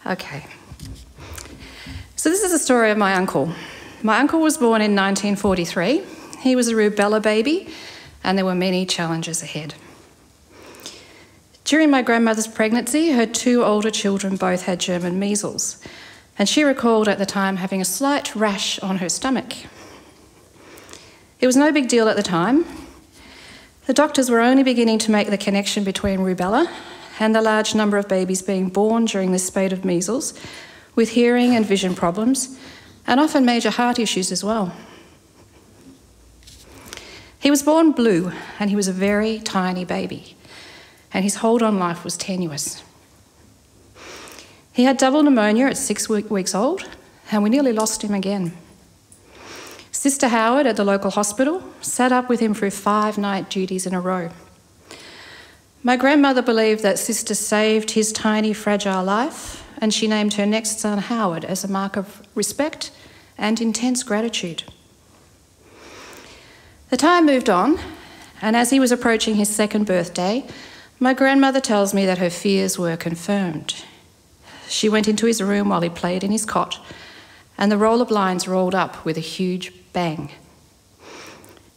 Okay. So this is the story of my uncle. My uncle was born in 1943. He was a rubella baby, and there were many challenges ahead. During my grandmother's pregnancy, her two older children both had German measles, and she recalled at the time having a slight rash on her stomach. It was no big deal at the time. The doctors were only beginning to make the connection between rubella and the large number of babies being born during this spate of measles with hearing and vision problems, and often major heart issues as well. He was born blue, and he was a very tiny baby, and his hold on life was tenuous. He had double pneumonia at 6 weeks old, and we nearly lost him again. Sister Howard at the local hospital sat up with him through 5 night duties in a row. My grandmother believed that Sister saved his tiny, fragile life, and she named her next son Howard as a mark of respect and intense gratitude. The time moved on, and as he was approaching his 2nd birthday, my grandmother tells me that her fears were confirmed. She went into his room while he played in his cot, and the roll of blinds rolled up with a huge bang.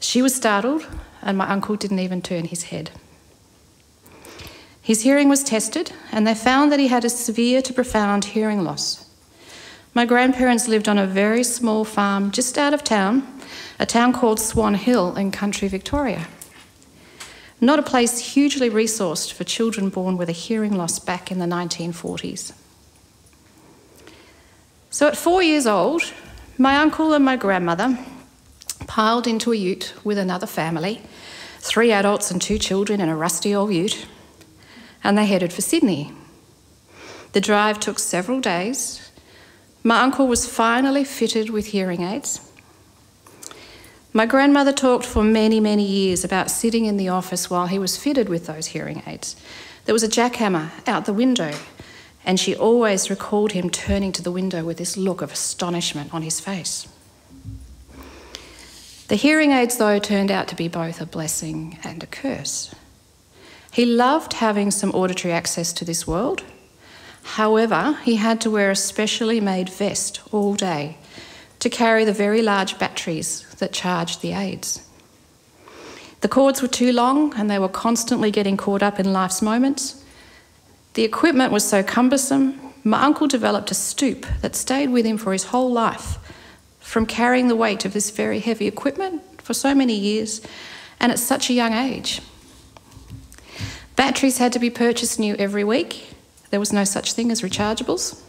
She was startled, and my uncle didn't even turn his head. His hearing was tested, and they found that he had a severe to profound hearing loss. My grandparents lived on a very small farm just out of town, a town called Swan Hill in country Victoria. Not a place hugely resourced for children born with a hearing loss back in the 1940s. So at 4 years old, my uncle and my grandmother piled into a ute with another family, 3 adults and 2 children in a rusty old ute, and they headed for Sydney. The drive took several days. My uncle was finally fitted with hearing aids. My grandmother talked for many, many years about sitting in the office while he was fitted with those hearing aids. There was a jackhammer out the window, and she always recalled him turning to the window with this look of astonishment on his face. The hearing aids, though, turned out to be both a blessing and a curse. He loved having some auditory access to this world. However, he had to wear a specially made vest all day to carry the very large batteries that charged the aids. The cords were too long, and they were constantly getting caught up in life's moments. The equipment was so cumbersome, my uncle developed a stoop that stayed with him for his whole life, from carrying the weight of this very heavy equipment for so many years and at such a young age. Batteries had to be purchased new every week. There was no such thing as rechargeables.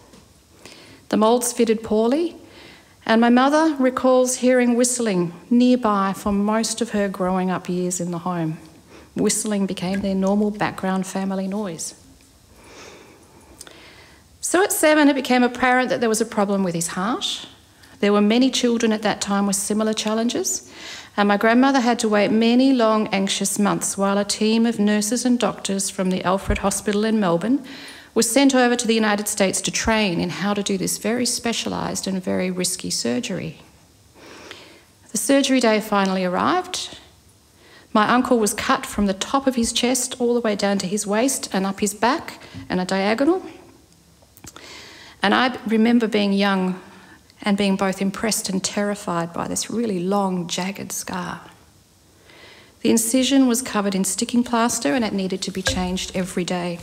The moulds fitted poorly, and my mother recalls hearing whistling nearby for most of her growing up years in the home. Whistling became their normal background family noise. So at 7, it became apparent that there was a problem with his heart. There were many children at that time with similar challenges, and my grandmother had to wait many long, anxious months while a team of nurses and doctors from the Alfred Hospital in Melbourne was sent over to the United States to train in how to do this very specialised and very risky surgery. The surgery day finally arrived. My uncle was cut from the top of his chest all the way down to his waist and up his back in a diagonal. And I remember being young and being both impressed and terrified by this really long, jagged scar. The incision was covered in sticking plaster, and it needed to be changed every day.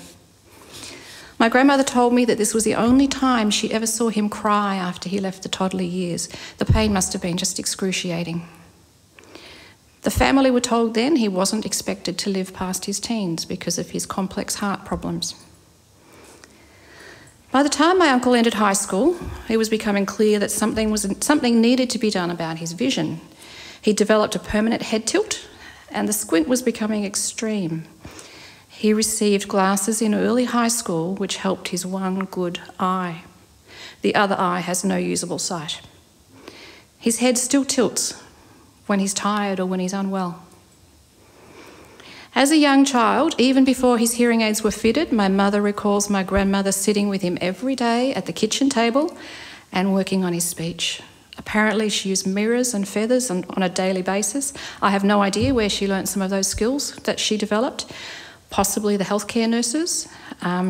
My grandmother told me that this was the only time she ever saw him cry after he left the toddler years. The pain must have been just excruciating. The family were told then he wasn't expected to live past his teens because of his complex heart problems. By the time my uncle entered high school, it was becoming clear that something needed to be done about his vision. He developed a permanent head tilt, and the squint was becoming extreme. He received glasses in early high school, which helped his one good eye. The other eye has no usable sight. His head still tilts when he's tired or when he's unwell. As a young child, even before his hearing aids were fitted, my mother recalls my grandmother sitting with him every day at the kitchen table and working on his speech. Apparently she used mirrors and feathers on a daily basis. I have no idea where she learnt some of those skills that she developed, possibly the healthcare nurses.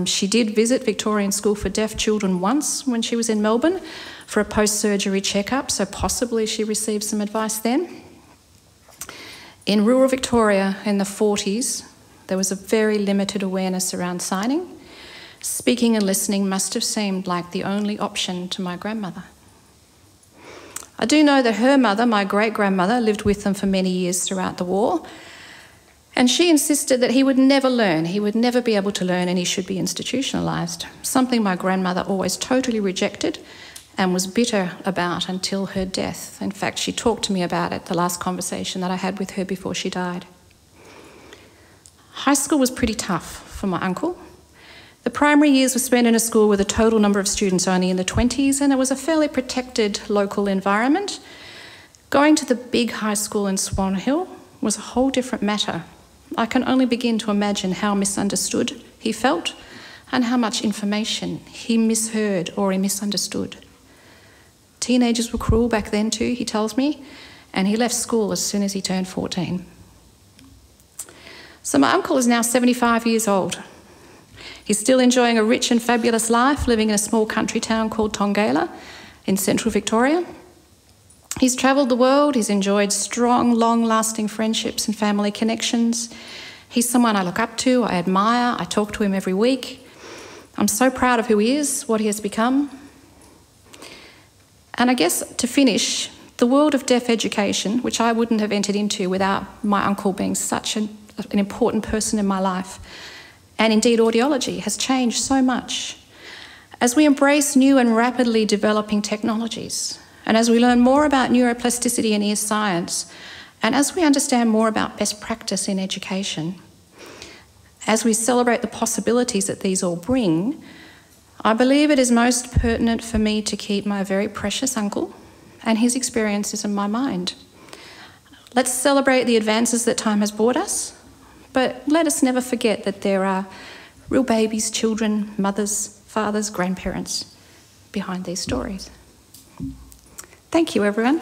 She did visit Victorian School for Deaf Children once when she was in Melbourne for a post-surgery checkup, so possibly she received some advice then. In rural Victoria in the 40s, there was a very limited awareness around signing. Speaking and listening must have seemed like the only option to my grandmother. I do know that her mother, my great-grandmother, lived with them for many years throughout the war, and she insisted that he would never learn, he would never be able to learn, and he should be institutionalised, something my grandmother always totally rejected and was bitter about until her death. In fact, she talked to me about it, the last conversation that I had with her before she died. High school was pretty tough for my uncle. The primary years were spent in a school with a total number of students only in the 20s, and it was a fairly protected local environment. Going to the big high school in Swan Hill was a whole different matter. I can only begin to imagine how misunderstood he felt and how much information he misheard or he misunderstood. Teenagers were cruel back then too, he tells me, and he left school as soon as he turned 14. So my uncle is now 75 years old. He's still enjoying a rich and fabulous life, living in a small country town called Tongala in central Victoria. He's travelled the world, he's enjoyed strong, long-lasting friendships and family connections. He's someone I look up to, I admire, I talk to him every week. I'm so proud of who he is, what he has become. And I guess to finish, the world of deaf education, which I wouldn't have entered into without my uncle being such an important person in my life, and indeed audiology, has changed so much. As we embrace new and rapidly developing technologies, and as we learn more about neuroplasticity and ear science, and as we understand more about best practice in education, as we celebrate the possibilities that these all bring, I believe it is most pertinent for me to keep my very precious uncle and his experiences in my mind. Let's celebrate the advances that time has brought us, but let us never forget that there are real babies, children, mothers, fathers, grandparents behind these stories. Thank you, everyone.